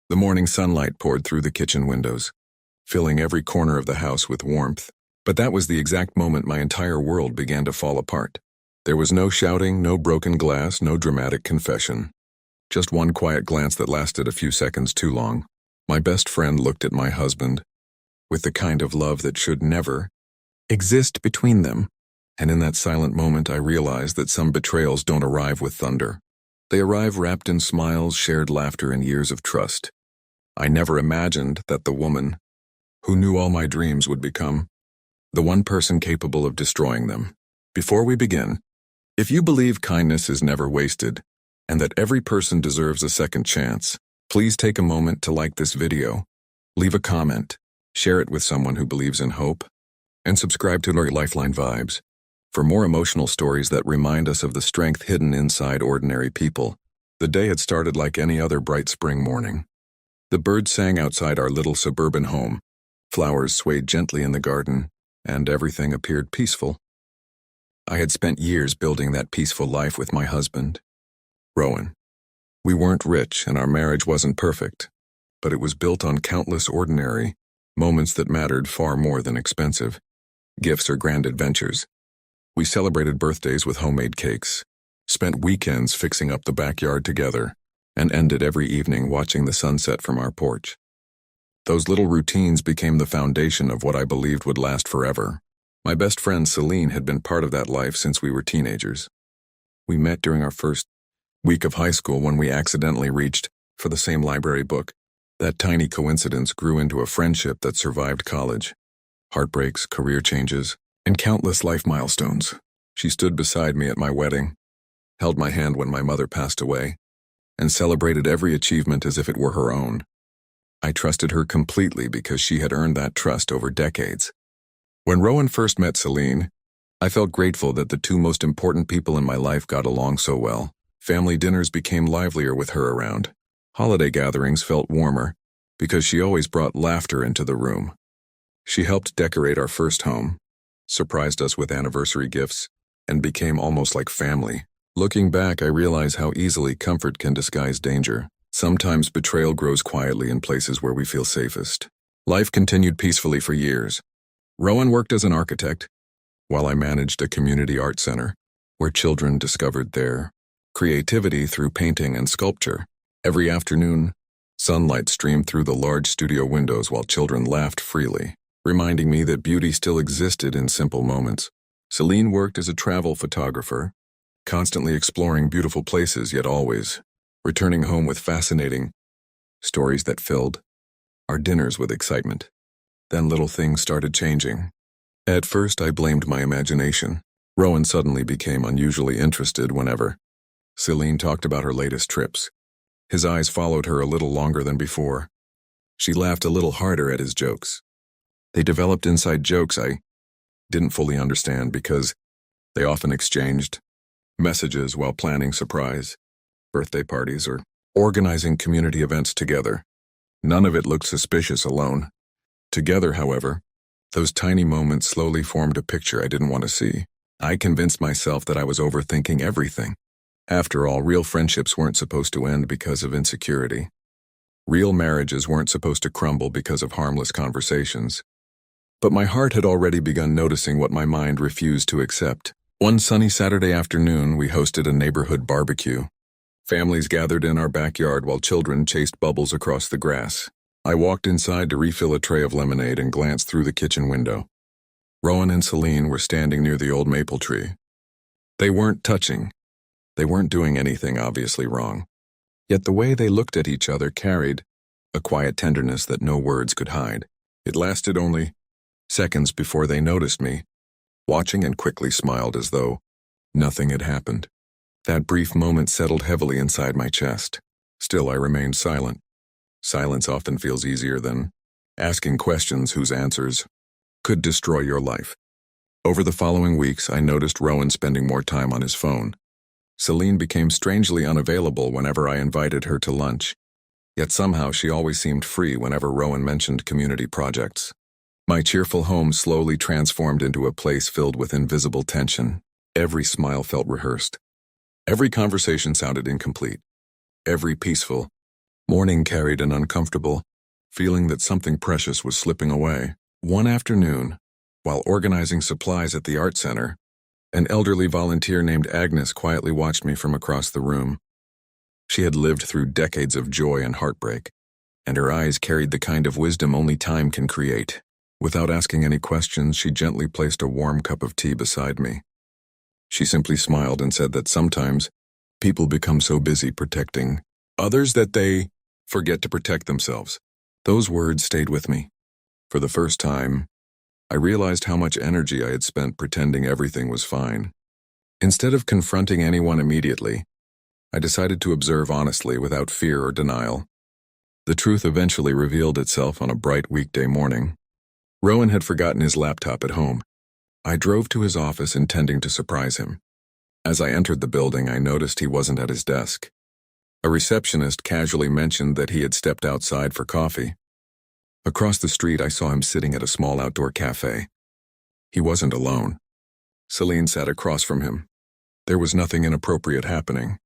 The morning sunlight poured through the kitchen windows, filling every corner of the house with warmth. But that was the exact moment my entire world began to fall apart. There was no shouting, no broken glass, no dramatic confession. Just one quiet glance that lasted a few seconds too long. My best friend looked at my husband with the kind of love that should never exist between them. And in that silent moment, I realized that some betrayals don't arrive with thunder. They arrive wrapped in smiles, shared laughter, and years of trust. I never imagined that the woman who knew all my dreams would become the one person capable of destroying them. Before we begin, if you believe kindness is never wasted and that every person deserves a second chance, please take a moment to like this video, leave a comment, share it with someone who believes in hope, and subscribe to our Lifeline Vibes for more emotional stories that remind us of the strength hidden inside ordinary people. The day had started like any other bright spring morning. The birds sang outside our little suburban home, flowers swayed gently in the garden, and everything appeared peaceful. I had spent years building that peaceful life with my husband, Rowan. We weren't rich and our marriage wasn't perfect, but it was built on countless ordinary moments that mattered far more than expensive gifts or grand adventures. We celebrated birthdays with homemade cakes, spent weekends fixing up the backyard together, and ended every evening watching the sunset from our porch. Those little routines became the foundation of what I believed would last forever. My best friend Celine had been part of that life since we were teenagers. We met during our first week of high school when we accidentally reached for the same library book. That tiny coincidence grew into a friendship that survived college, heartbreaks, career changes, and countless life milestones. She stood beside me at my wedding, held my hand when my mother passed away, and celebrated every achievement as if it were her own. I trusted her completely because she had earned that trust over decades. When Rowan first met Celine, I felt grateful that the two most important people in my life got along so well. Family dinners became livelier with her around. Holiday gatherings felt warmer because she always brought laughter into the room. She helped decorate our first home, surprised us with anniversary gifts, and became almost like family. Looking back, I realize how easily comfort can disguise danger. Sometimes betrayal grows quietly in places where we feel safest. Life continued peacefully for years. Rowan worked as an architect, while I managed a community art center, where children discovered their creativity through painting and sculpture. Every afternoon, sunlight streamed through the large studio windows while children laughed freely, reminding me that beauty still existed in simple moments. Celine worked as a travel photographer, constantly exploring beautiful places, yet always returning home with fascinating stories that filled our dinners with excitement. Then little things started changing. At first, I blamed my imagination. Rowan suddenly became unusually interested whenever Celine talked about her latest trips. His eyes followed her a little longer than before. She laughed a little harder at his jokes. They developed inside jokes I didn't fully understand because they often exchanged messages while planning surprise birthday parties or organizing community events together. None of it looked suspicious alone. Together, however, those tiny moments slowly formed a picture I didn't want to see. I convinced myself that I was overthinking everything. After all, real friendships weren't supposed to end because of insecurity. Real marriages weren't supposed to crumble because of harmless conversations. But my heart had already begun noticing what my mind refused to accept. One sunny Saturday afternoon, we hosted a neighborhood barbecue. Families gathered in our backyard while children chased bubbles across the grass. I walked inside to refill a tray of lemonade and glanced through the kitchen window. Rowan and Celine were standing near the old maple tree. They weren't touching. They weren't doing anything obviously wrong. Yet the way they looked at each other carried a quiet tenderness that no words could hide. It lasted only seconds before they noticed me, watching, and quickly smiled as though nothing had happened. That brief moment settled heavily inside my chest. Still, I remained silent. Silence often feels easier than asking questions whose answers could destroy your life. Over the following weeks, I noticed Rowan spending more time on his phone. Celine became strangely unavailable whenever I invited her to lunch. Yet somehow she always seemed free whenever Rowan mentioned community projects. My cheerful home slowly transformed into a place filled with invisible tension. Every smile felt rehearsed. Every conversation sounded incomplete. Every peaceful Morning carried an uncomfortable feeling that something precious was slipping away. One afternoon, while organizing supplies at the art center, an elderly volunteer named Agnes quietly watched me from across the room. She had lived through decades of joy and heartbreak, and her eyes carried the kind of wisdom only time can create. Without asking any questions, she gently placed a warm cup of tea beside me. She simply smiled and said that sometimes people become so busy protecting others that they forget to protect themselves. Those words stayed with me. For the first time, I realized how much energy I had spent pretending everything was fine. Instead of confronting anyone immediately, I decided to observe honestly without fear or denial. The truth eventually revealed itself on a bright weekday morning. Rowan had forgotten his laptop at home. I drove to his office intending to surprise him. As I entered the building, I noticed he wasn't at his desk. A receptionist casually mentioned that he had stepped outside for coffee. Across the street, I saw him sitting at a small outdoor cafe. He wasn't alone. Celine sat across from him. There was nothing inappropriate happening.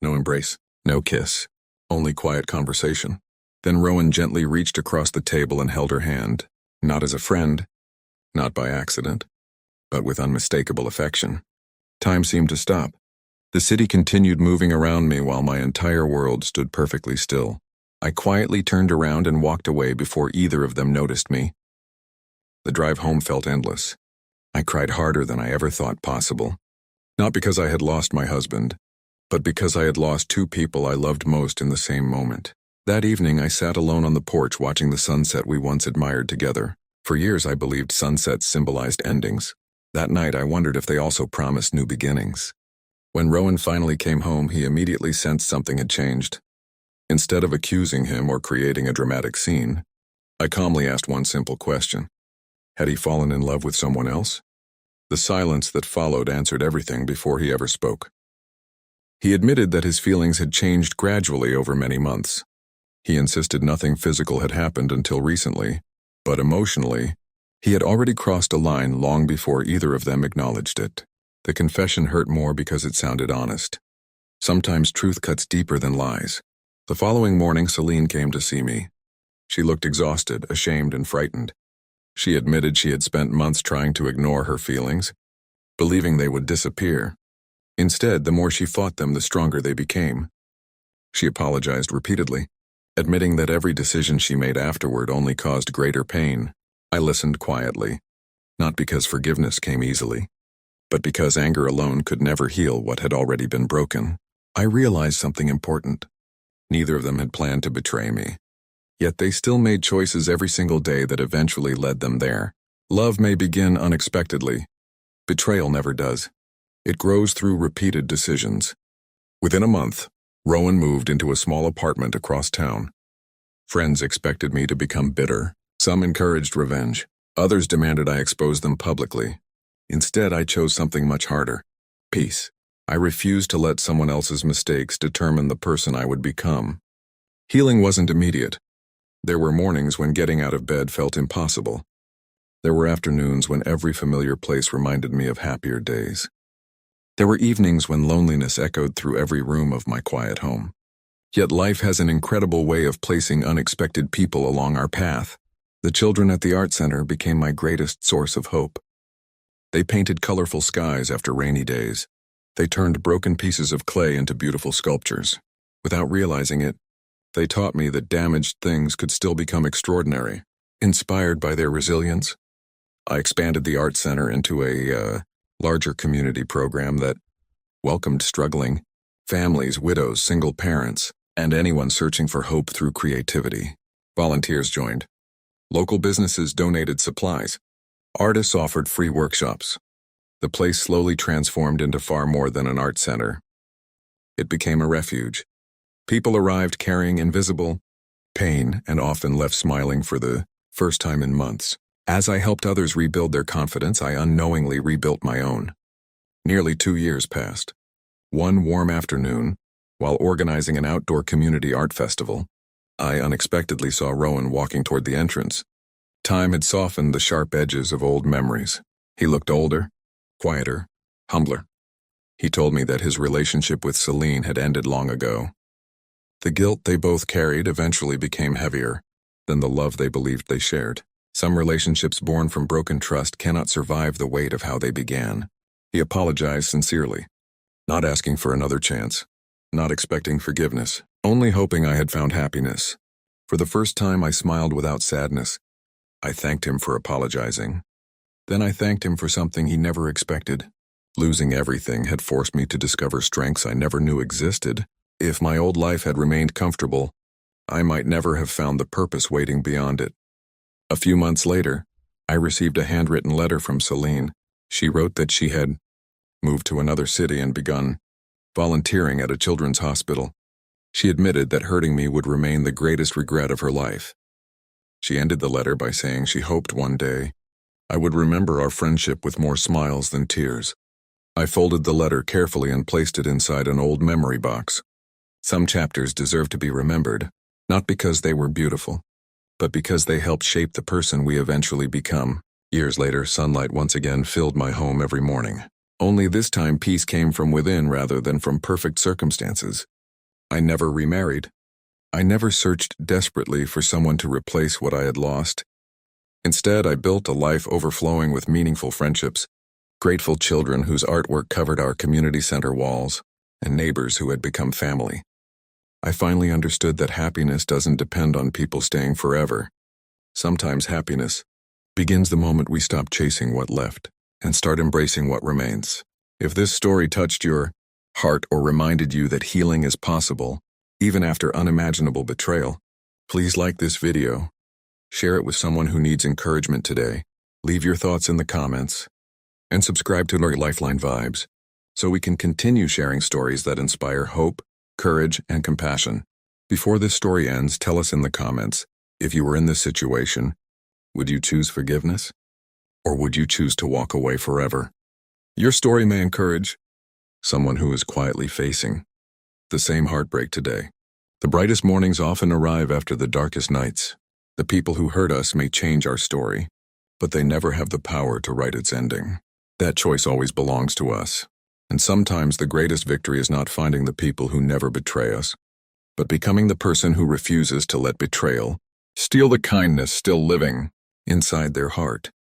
No embrace, no kiss, only quiet conversation. Then Rowan gently reached across the table and held her hand, not as a friend, not by accident, but with unmistakable affection. Time seemed to stop. The city continued moving around me while my entire world stood perfectly still. I quietly turned around and walked away before either of them noticed me. The drive home felt endless. I cried harder than I ever thought possible. Not because I had lost my husband, but because I had lost two people I loved most in the same moment. That evening, I sat alone on the porch watching the sunset we once admired together. For years, I believed sunsets symbolized endings. That night, I wondered if they also promised new beginnings. When Rowan finally came home, he immediately sensed something had changed. Instead of accusing him or creating a dramatic scene, I calmly asked one simple question. Had he fallen in love with someone else? The silence that followed answered everything before he ever spoke. He admitted that his feelings had changed gradually over many months. He insisted nothing physical had happened until recently, but emotionally, he had already crossed a line long before either of them acknowledged it. The confession hurt more because it sounded honest. Sometimes truth cuts deeper than lies. The following morning, Celine came to see me. She looked exhausted, ashamed, and frightened. She admitted she had spent months trying to ignore her feelings, believing they would disappear. Instead, the more she fought them, the stronger they became. She apologized repeatedly, admitting that every decision she made afterward only caused greater pain. I listened quietly, not because forgiveness came easily, but because anger alone could never heal what had already been broken. I realized something important. Neither of them had planned to betray me. Yet they still made choices every single day that eventually led them there. Love may begin unexpectedly. Betrayal never does. It grows through repeated decisions. Within a month, Rowan moved into a small apartment across town. Friends expected me to become bitter. Some encouraged revenge. Others demanded I expose them publicly. Instead, I chose something much harder. Peace. I refused to let someone else's mistakes determine the person I would become. Healing wasn't immediate. There were mornings when getting out of bed felt impossible. There were afternoons when every familiar place reminded me of happier days. There were evenings when loneliness echoed through every room of my quiet home. Yet life has an incredible way of placing unexpected people along our path. The children at the art center became my greatest source of hope. They painted colorful skies after rainy days. They turned broken pieces of clay into beautiful sculptures. Without realizing it, they taught me that damaged things could still become extraordinary. Inspired by their resilience, I expanded the art center into a larger community program that welcomed struggling families, widows, single parents, and anyone searching for hope through creativity. Volunteers joined. Local businesses donated supplies. Artists offered free workshops. The place slowly transformed into far more than an art center. It became a refuge. People arrived carrying invisible pain and often left smiling for the first time in months. As I helped others rebuild their confidence, I unknowingly rebuilt my own. Nearly 2 years passed. One warm afternoon, while organizing an outdoor community art festival, I unexpectedly saw Rowan walking toward the entrance. Time had softened the sharp edges of old memories. He looked older, quieter, humbler. He told me that his relationship with Celine had ended long ago. The guilt they both carried eventually became heavier than the love they believed they shared. Some relationships born from broken trust cannot survive the weight of how they began. He apologized sincerely, not asking for another chance, not expecting forgiveness, only hoping I had found happiness. For the first time, I smiled without sadness. I thanked him for apologizing. Then I thanked him for something he never expected. Losing everything had forced me to discover strengths I never knew existed. If my old life had remained comfortable, I might never have found the purpose waiting beyond it. A few months later, I received a handwritten letter from Celine. She wrote that she had moved to another city and begun volunteering at a children's hospital. She admitted that hurting me would remain the greatest regret of her life. She ended the letter by saying she hoped one day I would remember our friendship with more smiles than tears. I folded the letter carefully and placed it inside an old memory box. Some chapters deserve to be remembered, not because they were beautiful, but because they helped shape the person we eventually become. Years later, sunlight once again filled my home every morning. Only this time peace came from within rather than from perfect circumstances. I never remarried. I never searched desperately for someone to replace what I had lost. Instead, I built a life overflowing with meaningful friendships, grateful children whose artwork covered our community center walls, and neighbors who had become family. I finally understood that happiness doesn't depend on people staying forever. Sometimes happiness begins the moment we stop chasing what left and start embracing what remains. If this story touched your heart or reminded you that healing is possible, even after unimaginable betrayal, please like this video, share it with someone who needs encouragement today, leave your thoughts in the comments, and subscribe to our Lifeline Vibes so we can continue sharing stories that inspire hope, courage, and compassion. Before this story ends, tell us in the comments, if you were in this situation, would you choose forgiveness? Or would you choose to walk away forever? Your story may encourage someone who is quietly facing the same heartbreak today. The brightest mornings often arrive after the darkest nights. The people who hurt us may change our story, but they never have the power to write its ending. That choice always belongs to us. And sometimes the greatest victory is not finding the people who never betray us, but becoming the person who refuses to let betrayal steal the kindness still living inside their heart.